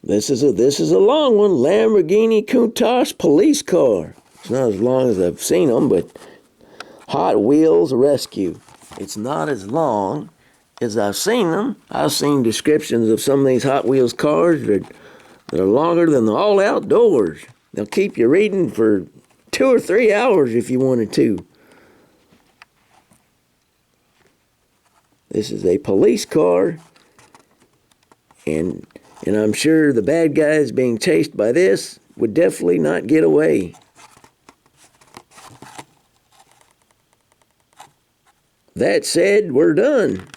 This is a long one. Lamborghini Countach police car. It's not as long as I've seen them, but Hot Wheels Rescue. It's not as long as I've seen them. I've seen descriptions of some of these Hot Wheels cars that are longer than the All Outdoors. They'll keep you reading for 2 or 3 hours if you wanted to. This is a police car, and I'm sure the bad guys being chased by this would definitely not get away. That said, we're done.